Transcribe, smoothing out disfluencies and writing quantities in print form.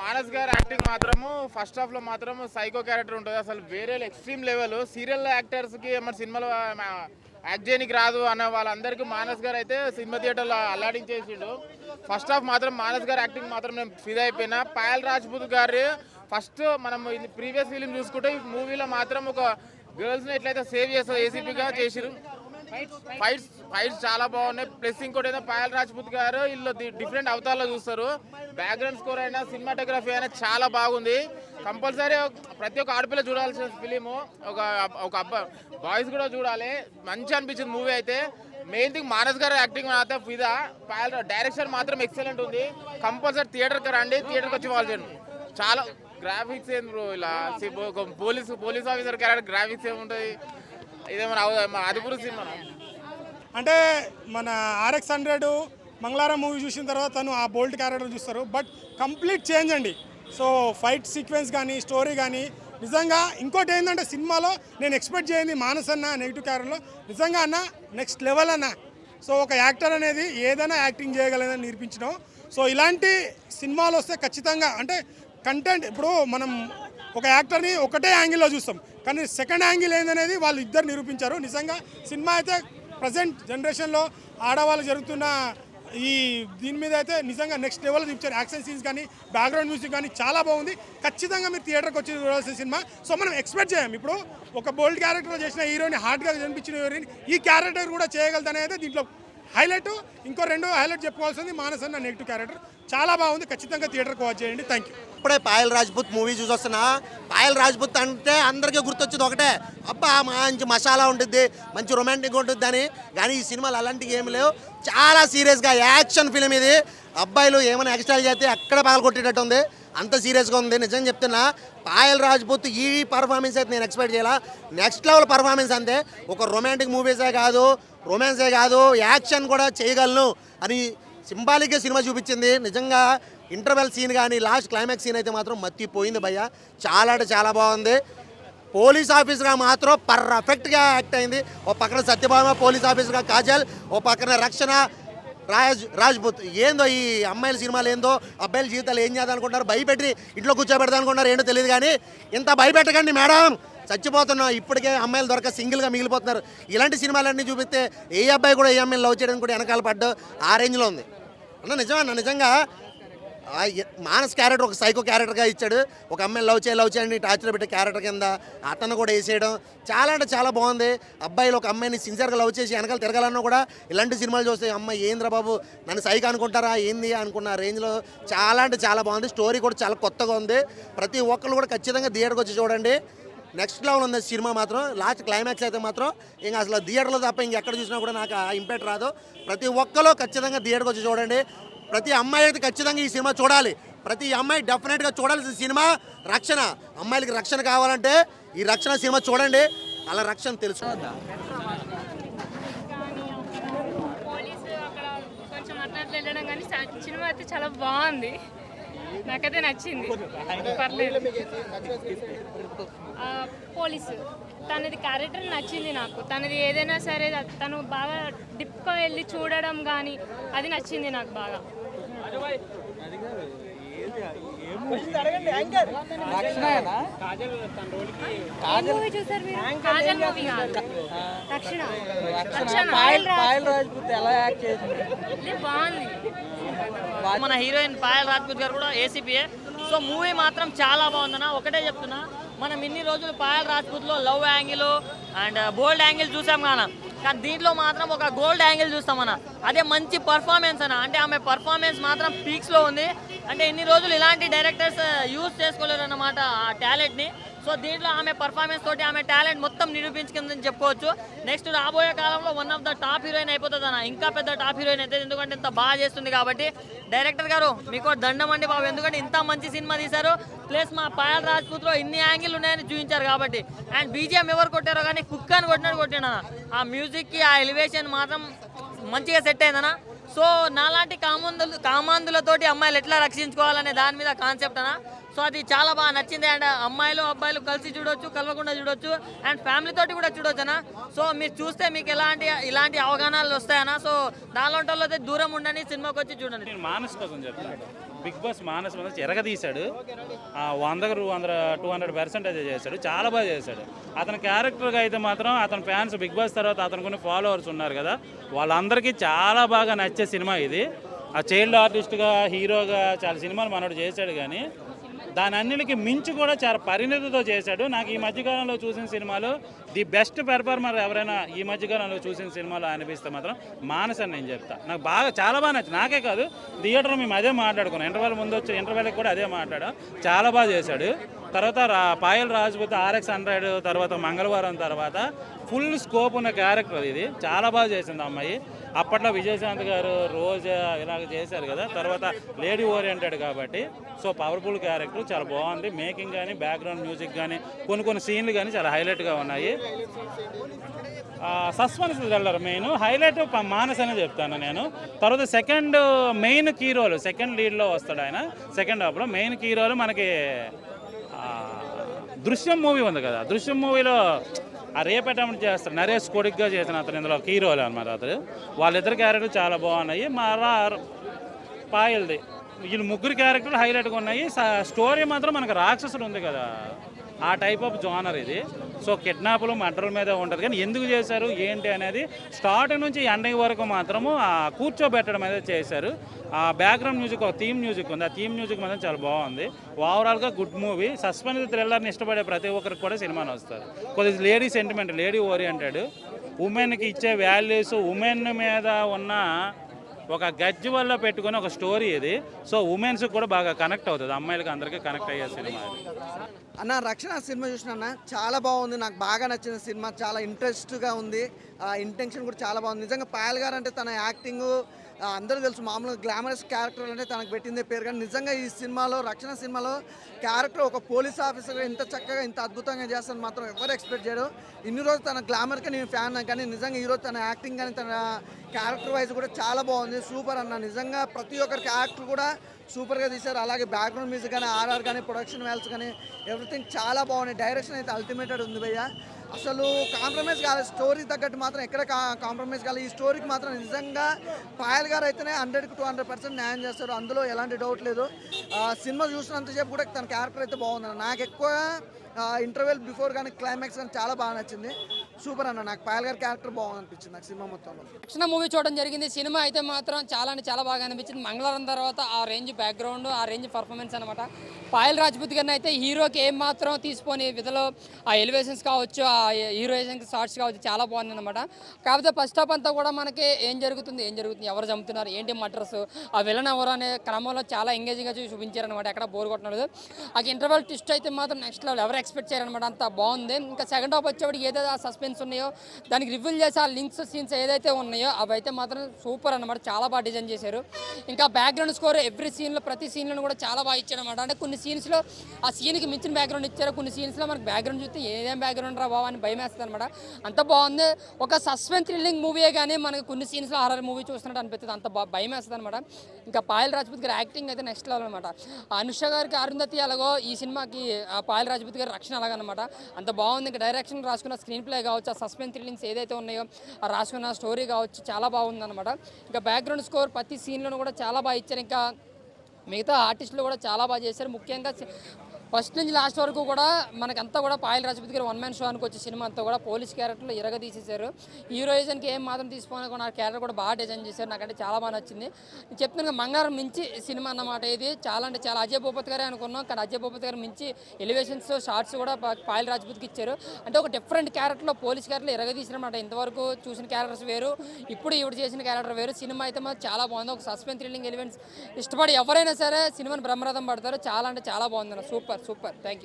మానస్ గారి యాక్టింగ్ మాత్రము first half లో మాత్రం సైకో క్యారెక్టర్ ఉంటుంది. అసలు వేరే ఎక్స్ట్రీమ్ లెవెల్. సీరియల్ యాక్టర్స్ కి మరి సినిమాలో యాక్ట్ చేయడానికి రాదు అన్న వాళ్ళందరికీ మానస్ గారు అయితే సినిమా థియేటర్లో అల్లాడించేసిండు. ఫస్ట్ హాఫ్ మాత్రం మానస్ గారి యాక్టింగ్ మాత్రం నేను ఫిదా అయిపోయినా. పాయల్ రాజ్పూత్ గారు ఫస్ట్ మనం ప్రీవియస్ ఫిలిం చూసుకుంటే ఈ మూవీలో మాత్రం ఒక గర్ల్స్ని ఎట్లయితే సేవ్ చేస్తారు ఏసీపీగా చేసిరు. ఫైట్స్ చాలా బాగున్నాయి. ప్లస్ ఇంకోటి ఏదో పాయల్ రాజ్పూత్ గారు వీళ్ళు డిఫరెంట్ అవతారాలు చూస్తారు. బ్యాక్గ్రౌండ్ స్కోర్ అయినా సినిమాటోగ్రఫీ అయినా చాలా బాగుంది. కంపల్సరీ ప్రతి ఒక్క ఆడపిల్ల చూడాల్సిన ఫిలిము. ఒక అబ్బాయి బాయ్స్ కూడా చూడాలి. మంచి అనిపించింది మూవీ అయితే. మెయిన్ థింగ్ మానస్ గారు యాక్టింగ్ మాత్రం ఫిదా. పాయల్ డైరెక్షన్ మాత్రం ఎక్సలెంట్ ఉంది. కంపల్సరీ థియేటర్కి రండి. థియేటర్కి వచ్చి వాళ్ళు చాలా గ్రాఫిక్స్ ఏం బ్రో ఇలా పోలీస్ ఆఫీసర్ క్యారెక్టర్ గ్రాఫిక్స్ ఏముంటుంది. ఇదేమన్నా అదుపురు సినిమా అంటే మన RX100 మంగళవారం మూవీ చూసిన తర్వాత తను ఆ బోల్ట్ క్యారెక్టర్ చూస్తారు. బట్ కంప్లీట్ చేంజ్ అండి. సో ఫైట్ సీక్వెన్స్ కానీ స్టోరీ కానీ నిజంగా ఇంకోటి ఏంటంటే సినిమాలో నేను ఎక్స్పెక్ట్ చేయండి మానస్ అన్న నెగిటివ్ క్యారెక్టర్లో నిజంగా అన్న నెక్స్ట్ లెవెల్ అన్న. సో ఒక యాక్టర్ అనేది ఏదైనా యాక్టింగ్ చేయగలదని నిరూపించడం. సో ఇలాంటి సినిమాలు వస్తే ఖచ్చితంగా అంటే కంటెంట్ ఇప్పుడు మనం ఒక యాక్టర్ని ఒకటే యాంగిల్లో చూస్తాం, కానీ సెకండ్ యాంగిల్ ఏందనేది వాళ్ళు ఇద్దరు నిరూపించారు. నిజంగా సినిమా అయితే ప్రజెంట్ జనరేషన్లో ఆడవాళ్ళు జరుగుతున్న ఈ దీని మీద అయితే నిజంగా నెక్స్ట్ లెవెల్ చూపించారు. యాక్షన్ సీన్స్ కానీ బ్యాక్గ్రౌండ్ మ్యూజిక్ కానీ చాలా బాగుంది. ఖచ్చితంగా మీరు థియేటర్కి వచ్చి చూడాల్సిన సినిమా. సో మనం ఎక్స్పెక్ట్ చేయం ఇప్పుడు ఒక బోల్డ్ క్యారెక్టర్ చేసిన హీరోని హార్డ్గా కనిపించిన హీరోని ఈ క్యారెక్టర్ కూడా చేయగలదనేది దీంట్లో హైలైట్. ఇంకో రెండు హైలైట్ చెప్పుకోవాల్సింది మానస్ అన్న నెగిటివ్ క్యారెక్టర్ చాలా బాగుంది. ఖచ్చితంగా థియేటర్కి వాచ్ చేయండి. Thank you. ఇప్పుడే పాయల్ రాజ్పూత్ మూవీ చూసి వస్తున్నా. పాయల్ రాజ్పూత్ అంటే అందరికీ గుర్తొచ్చేది ఒకటే, అబ్బా మంచి మసాలా ఉంటుంది, మంచి రొమాంటిక్ ఉంటుంది అని. కానీ ఈ సినిమాలు అలాంటివి ఏమి లేవు. చాలా సీరియస్గా యాక్షన్ ఫిలిం ఇది. అబ్బాయిలు ఏమైనా ఎక్స్ట్రా చేస్తే అక్కడ పగలగొట్టేటట్టు ఉంది. అంత సీరియస్గా ఉంది. నిజం చెప్తున్నా, పాయల్ రాజ్పూత్ ఈ పర్ఫార్మెన్స్ అయితే నేను ఎక్స్పెక్ట్ చేయాల. నెక్స్ట్ లెవెల్ పర్ఫార్మెన్స్ అంతే. ఒక రొమాంటిక్ మూవీసే కాదు, రొమాన్సే కాదు, యాక్షన్ కూడా చేయగలను అని సింబాలిక్గా సినిమా చూపించింది. నిజంగా ఇంటర్వెల్ సీన్ కానీ లాస్ట్ క్లైమాక్స్ సీన్ అయితే మాత్రం మత్తిపోయింది భయ్య. చాలా అంటే చాలా బాగుంది. పోలీస్ ఆఫీసర్గా మాత్రం పర్ఫెక్ట్గా యాక్ట్ అయింది. ఓ పక్కన సత్యభామ పోలీస్ ఆఫీసర్గా కాజల్, ఓ పక్కన రక్షణ రాజ్పూత్. ఏందో ఈ అమ్మాయిల సినిమాలు ఏందో, అబ్బాయిల జీవితాలు ఏం చేద్దాం అనుకుంటున్నారు, భయపెట్టి ఇంట్లో కూర్చోబెడదాం అనుకుంటున్నారు, ఏంటో తెలియదు. కానీ ఇంత భయపెట్టకండి మేడం, చచ్చిపోతున్నాం. ఇప్పటికే అమ్మాయిలు దొరక సింగిల్గా మిగిలిపోతున్నారు. ఇలాంటి సినిమాలన్నీ చూపిస్తే ఏ అబ్బాయి కూడా ఏ అమ్మాయిని లవ్ చేయడానికి కూడా వెనకాల పడ్డు ఆ రేంజ్లో ఉంది అన్న. నిజమన్నా, నిజంగా మానస్ క్యారెక్టర్ ఒక సైకో క్యారెక్టర్గా ఇచ్చాడు. ఒక అమ్మాయిని లవ్ చేయండి టార్చర్ పెట్టే క్యారెక్టర్ కింద అతను కూడా వేసేయడం చాలా అంటే చాలా బాగుంది. అబ్బాయిలు ఒక అమ్మాయిని సిన్సియర్గా లవ్ చేసి వెనకాల తిరగాలన్నా కూడా ఇలాంటి సినిమాలు చూస్తే అమ్మాయి ఏంద్రా బాబు నన్ను సైకో అనుకుంటారా ఏంది అనుకున్న రేంజ్లో చాలా అంటే చాలా బాగుంది. స్టోరీ కూడా చాలా కొత్తగా ఉంది. ప్రతి ఒక్కరు కూడా ఖచ్చితంగా థియేటర్కి వచ్చి చూడండి. నెక్స్ట్ లెవెల్ ఉంది సినిమా మాత్రం. లాస్ట్ క్లైమాక్స్ అయితే మాత్రం ఇంకా అసలు థియేటర్లో తప్ప ఇంకెక్కడ చూసినా కూడా నాకు ఆ ఇంపాక్ట్ రాదు. ప్రతి ఒక్కరు ఖచ్చితంగా థియేటర్కి వచ్చి చూడండి. ప్రతి అమ్మాయి అయితే ఖచ్చితంగా ఈ సినిమా చూడాలి. ప్రతి అమ్మాయి డెఫినెట్గా చూడాల్సిన సినిమా రక్షణ. అమ్మాయిలకి రక్షణ కావాలంటే ఈ రక్షణ సినిమా చూడండి, అలా రక్షణ తెలుసు. కొంచెం అట్లా వెళ్ళడం కానీ సినిమా అయితే చాలా బాగుంది. నాకైతే నచ్చింది. పర్లేదు. పోలీసు తనది క్యారెక్టర్ నచ్చింది నాకు. తనది ఏదైనా సరే తను బాగా డిప్గా వెళ్ళి చూడడం కానీ అది నచ్చింది నాకు బాగా. మూవీ చూసారు మీరు? కాజల్ మూవీ కాదు, రక్షణ. బాగుంది. మన హీరోయిన్ పాయల్ రాజ్పూత్ గారు కూడా ఏసీపీఏ. సో మూవీ మాత్రం చాలా బాగుందన్న. ఒకటే చెప్తున్నా, మనం ఇన్ని రోజులు పాయల్ రాజ్పూత్లో love angle and bold angle చూసాం కానీ దీంట్లో మాత్రం ఒక గోల్డ్ యాంగిల్ చూస్తామన్న. అదే మంచి పర్ఫార్మెన్స్ అన్న. అంటే ఆమె పర్ఫార్మెన్స్ మాత్రం పీక్స్లో ఉంది. అంటే ఇన్ని రోజులు ఇలాంటి డైరెక్టర్స్ యూజ్ చేసుకోలేరు అన్నమాట ఆ టాలెంట్ని. సో దీంట్లో ఆమె పర్ఫార్మెన్స్ తోటి ఆమె టాలెంట్ మొత్తం నిరూపించుకుందని చెప్పుకోవచ్చు. నెక్స్ట్ రాబోయే కాలంలో one of the top heroine అయిపోతుంది అన్న. ఇంకా పెద్ద టాప్ హీరోయిన్ అయితే, ఎందుకంటే ఇంత బాగా చేస్తుంది కాబట్టి. డైరెక్టర్ గారు మీకు దండం అండి బాబు, ఎందుకంటే ఇంత మంచి సినిమా తీశారు. ప్లస్ మా పాయల్ రాజ్పూత్లో ఇన్ని యాంగిల్ ఉన్నాయని చూపించారు కాబట్టి. అండ్ బీజిఎం ఎవరు కొట్టారో కానీ కుక్ అని కొట్టినట్టు కొట్టినా. ఆ మ్యూజిక్కి ఆ ఎలివేషన్ మాత్రం మంచిగా సెట్ అయిందన్న. సో నాలాంటి కామాంధులతోటి అమ్మాయిలు ఎట్లా రక్షించుకోవాలనే దాని మీద కాన్సెప్ట్ అన్న. సో అది చాలా బాగా నచ్చింది. అండ్ అమ్మాయిలు అబ్బాయిలు కలిసి చూడొచ్చు, కలవకుండా చూడొచ్చు, అండ్ ఫ్యామిలీ తోటి కూడా చూడొచ్చు అన్న. సో మీరు చూస్తే మీకు ఇలాంటి అవగాహనలు వస్తాయన్నా. సో దానిలో అయితే దూరం ఉండని సినిమాకి వచ్చి చూడండి. నేను మానస్ కోసం చెప్తున్నాను. బిగ్ బాస్ మానస్ మీద ఎరగదీశాడు. 200% చేశాడు, చాలా బాగా చేశాడు. అతని క్యారెక్టర్గా అయితే మాత్రం అతని ఫ్యాన్స్ బిగ్ బాస్ తర్వాత అతను కొన్ని ఫాలోవర్స్ ఉన్నారు కదా, వాళ్ళందరికీ చాలా బాగా నచ్చే సినిమా ఇది. ఆ చైల్డ్ ఆర్టిస్ట్గా హీరోగా చాలా సినిమాలు మనోడు చేశాడు, కానీ దాని అన్నిటికి మించి కూడా చాలా పరిణతితో చేశాడు. నాకు ఈ మధ్యకాలంలో చూసిన సినిమాలో ది బెస్ట్ పెర్ఫార్మర్ ఎవరైనా ఈ మధ్యకాలంలో చూసిన సినిమాలో అనిపిస్తే మాత్రం మానస్ అని నేను చెప్తా. నాకు చాలా బాగా నచ్చింది. నాకే కాదు, థియేటర్లో మేము అదే మాట్లాడుకున్నాం. ఇంటర్వెల్ ముందు వచ్చి ఇంటర్వెల్కి కూడా అదే మాట్లాడాం. చాలా బాగా చేశాడు. తర్వాత పాయల్ రాజ్పుత్, RX100 తర్వాత మంగళవారం తర్వాత ఫుల్ స్కోప్ ఉన్న క్యారెక్టర్ ఇది. చాలా బాగా చేసింది అమ్మాయి. అప్పట్లో విజయశాంత్ గారు రోజా ఇలాగ చేశారు కదా, తర్వాత లేడీ ఓరియంటెడ్ కాబట్టి సో పవర్ఫుల్ క్యారెక్టర్, చాలా బాగుంది. మేకింగ్ కానీ బ్యాక్గ్రౌండ్ మ్యూజిక్ కానీ కొన్ని సీన్లు కానీ చాలా హైలైట్గా ఉన్నాయి. Suspense thriller main highlight Manas అనే చెప్తాను నేను. తర్వాత second main key role, second లీడ్లో వస్తాడు ఆయన. సెకండ్ హాఫ్లో మెయిన్ కీ రోల్ మనకి దృశ్యం మూవీ ఉంది కదా, దృశ్యం మూవీలో ఆ రేప్ అటెంప్ట్ చేస్తాడు నరేష్ కొడుకుగా చేసిన అతను ఇందులో కీ రోల్ అనమాట. అతను వాళ్ళిద్దరు క్యారెక్టర్ చాలా బాగున్నాయి. పాయల్ది వీళ్ళు ముగ్గురు క్యారెక్టర్లు హైలైట్గా ఉన్నాయి. స్టోరీ మాత్రం మనకు రాక్షసుడు ఉంది కదా, ఆ టైప్ ఆఫ్ జోనర్ ఇది. సో కిడ్నాప్లు మర్డర్ల మీద ఉంటుంది, కానీ ఎందుకు చేశారు ఏంటి అనేది స్టార్టింగ్ నుంచి ఎండింగ్ వరకు మాత్రము కూర్చోబెట్టడం అనేది చేశారు. ఆ బ్యాక్గ్రౌండ్ మ్యూజిక్, ఒక థీమ్ మ్యూజిక్ ఉంది, ఆ థీమ్ మ్యూజిక్ మాత్రం చాలా బాగుంది. ఓవరాల్గా గుడ్ మూవీ. సస్పెన్స్ థ్రిల్లర్ని ఇష్టపడే ప్రతి ఒక్కరికి కూడా సినిమాని వస్తారు. కొద్దిగా లేడీ సెంటిమెంట్, లేడీ ఓరియంటెడ్, ఉమెన్కి ఇచ్చే వాల్యూస్, ఉమెన్ మీద ఉన్న ఒక గజ్జి వల్ల పెట్టుకుని ఒక స్టోరీ ఇది. సో ఉమెన్స్ కూడా బాగా కనెక్ట్ అవుతుంది, అమ్మాయిలకి అందరికీ కనెక్ట్ అయ్యే సినిమా ఇది. అన్న రక్షణ సినిమా చూసిన చాలా బాగుంది, నాకు బాగా నచ్చిన సినిమా, చాలా ఇంట్రెస్ట్గా ఉంది. ఇంటెన్షన్ కూడా చాలా బాగుంది. నిజంగా పాయల్ గారు అంటే తన యాక్టింగ్ అందరూ తెలుసు, మామూలుగా గ్లామరస్ క్యారెక్టర్ అంటే తనకు పెట్టిందే పేరు. కానీ నిజంగా ఈ సినిమాలో, రక్షణ సినిమాలో క్యారెక్టర్ ఒక పోలీస్ ఆఫీసర్గా ఇంత చక్కగా ఇంత అద్భుతంగా చేస్తాను మాత్రం ఎవరు ఎక్స్పెక్ట్ చేయడు. ఇన్ని రోజు తన గ్లామర్కి నేను ఫ్యాన్, కానీ నిజంగా ఈరోజు తన యాక్టింగ్ కానీ తన క్యారెక్టర్ వైజ్ కూడా చాలా బాగుంది. సూపర్ అన్న, నిజంగా ప్రతి ఒక్కరి క్యారెక్టర్ కూడా సూపర్గా తీశారు. అలాగే బ్యాక్గ్రౌండ్ మ్యూజిక్ కానీ, ఆర్ఆర్ కానీ, ప్రొడక్షన్ వాల్యూస్ కానీ ఎవ్రీథింగ్ చాలా బాగున్నాయి. డైరెక్షన్ అయితే అల్టిమేటెడ్ ఉంది భయ్య, అసలు కాంప్రమైజ్ కాలేదు. స్టోరీ తగ్గట్టు మాత్రం ఎక్కడ కాంప్రమైజ్ కాలేదు. ఈ స్టోరీకి మాత్రం నిజంగా పాయల్ గారు అయితేనే 100కి 200% న్యాయం చేస్తారు, అందులో ఎలాంటి డౌట్ లేదు. సినిమా చూసినంతసేపు కూడా తన క్యారెక్టర్ అయితే బాగుంది. నాకు ఎక్కువ ఇంటర్వెల్ బిఫోర్ కానీ క్లైమాక్స్ కానీ చాలా బాగా నచ్చింది. సూపర్ అన్న, నాకు పాయల్ గారి క్యారెక్టర్ బాగుంది అనిపించింది నాకు సినిమా మొత్తంలో. రక్షణ మూవీ చూడడం జరిగింది. సినిమా అయితే మాత్రం చాలా అంటే చాలా బాగా అనిపించింది. మంగళవారం తర్వాత ఆ రేంజ్ బ్యాక్గ్రౌండ్, ఆ రేంజ్ పర్ఫార్మెన్స్ అనమాట. పాయల్ రాజ్పుత్ గారిని అయితే హీరోకి ఏం మాత్రం తీసుకొని విధలో ఆ ఎలివేషన్స్ కావచ్చు, ఆ హీరోయిజన్ షార్ట్స్ కావచ్చు, చాలా బాగుంది అనమాట. కాకపోతే ఫస్ట్ హాఫ్ అంతా కూడా మనకి ఏం జరుగుతుంది, ఎవరు చంపుతున్నారు, ఏంటి మర్డర్స్, ఆ విలన్ ఎవరు అనే క్రమంలో చాలా ఎంగేజింగ్గా చూపించారనమాట. ఎక్కడ బోర్ కొట్టలేదు. ఆ ఇంటర్వెల్ ట్విస్ట్ అయితే మాత్రం నెక్స్ట్ లెవెల్, ఎవరు ఎక్స్పెక్ట్ చేయాలన్నమాట, అంత బాగుంది. ఇంకా సెకండ్ హాఫ్ వచ్చేవాడికి ఏదైతే ఆ సస్పెన్స్ ఉన్నాయో దానికి రివీల్ చేసి ఆ లింక్స్ సీన్స్ ఏదైతే ఉన్నాయో అవి అయితే మాత్రం సూపర్ అన్నమాట, చాలా బాగా డిజైన్ చేశారు. ఇంకా బ్యాక్గ్రౌండ్ స్కోర్ ఎవ్రీ సీన్లో, ప్రతి సీన్లో కూడా చాలా బాగా ఇచ్చారనమాట. అంటే కొన్ని సీన్స్లో ఆ సీన్కి మించిన బ్యాక్గ్రౌండ్ ఇచ్చారు, కొన్ని సీన్స్లో మనకు బ్యాక్గ్రౌండ్ చూస్తే ఏదేం బ్యాక్గ్రౌండ్ రా బాబా అని భయం వేస్తుంది అనమాట. అంత బాగుంది. ఒక సస్పెన్స్ థ్రిల్లింగ్ మూవీయే కానీ మనకి కొన్ని సీన్స్లో హారర్ మూవీ చూస్తున్నట్టు అనిపిస్తుంది, అంత భయం వేస్తుంది అనమాట. ఇంకా పాయల్ రాజ్పుత్ గారి యాక్టింగ్ అయితే నెక్స్ట్ లెవెల్ అనమాట. అనుష గారికి అరుంధతి అలాగో ఈ సినిమాకి పాయల్ రాజ్పుత్ గారి రక్షణ అలాగనమాట, అంత బాగుంది. ఇంకా డైరెక్షన్ రాసుకున్న స్క్రీన్ ప్లే కావచ్చు, ఆ సస్పెన్స్ థ్రిల్లింగ్స్ ఏదైతే ఉన్నాయో ఆ రాసుకున్న స్టోరీ కావచ్చు, చాలా బాగుంది అనమాట. ఇంకా బ్యాక్గ్రౌండ్ స్కోర్ ప్రతి సీన్లోనూ కూడా చాలా బాగా ఇచ్చారు. ఇంకా మిగతా ఆర్టిస్టులు కూడా చాలా బాగా చేశారు. ముఖ్యంగా ఫస్ట్ నుంచి లాస్ట్ వరకు కూడా మనకంతా కూడా పాయల్ రాజ్పుత్ గారు 1 మ్యాన్ షో అనుకు వచ్చే సినిమా అంతా కూడా పోలీస్ క్యారెక్టర్లో ఇరగ తీసేశారు. హీరోయిజన్కి ఏం మాత్రం తీసుకోవాలి, ఆ క్యారెక్టర్ కూడా బాగా డిజైన్ చేశారు. నాకంటే చాలా బాగా నచ్చింది. నేను చెప్తున్నాను, మంగళవారం మించి సినిమా అన్నమాట ఇది. చాలా అంటే చాలా అజయ్ భూపత్ గారే అనుకున్నాం, కానీ అజయ్ భూపత్ గారు మించి ఎలివేషన్స్, షార్ట్స్ కూడా పాయల్ రాజ్పుత్కి ఇచ్చారు. అంటే ఒక డిఫరెంట్ క్యారెక్టర్లో పోలీస్ క్యారెక్టర్లో ఇరగ తీసినమాట. ఇంతవరకు చూసిన క్యారెక్టర్స్ వేరు, ఇప్పుడు ఈవిడ చేసిన క్యారెక్టర్ వేరు. సినిమా అయితే మాత్రం చాలా బాగుంది. ఒక సస్పెన్స్ థ్రిల్లింగ్ ఎలిమెంట్స్ ఇష్టపడి ఎవరైనా సరే సినిమాని బ్రహ్మరథం పడతారు. చాలా అంటే చాలా బాగుంది. Super thank you.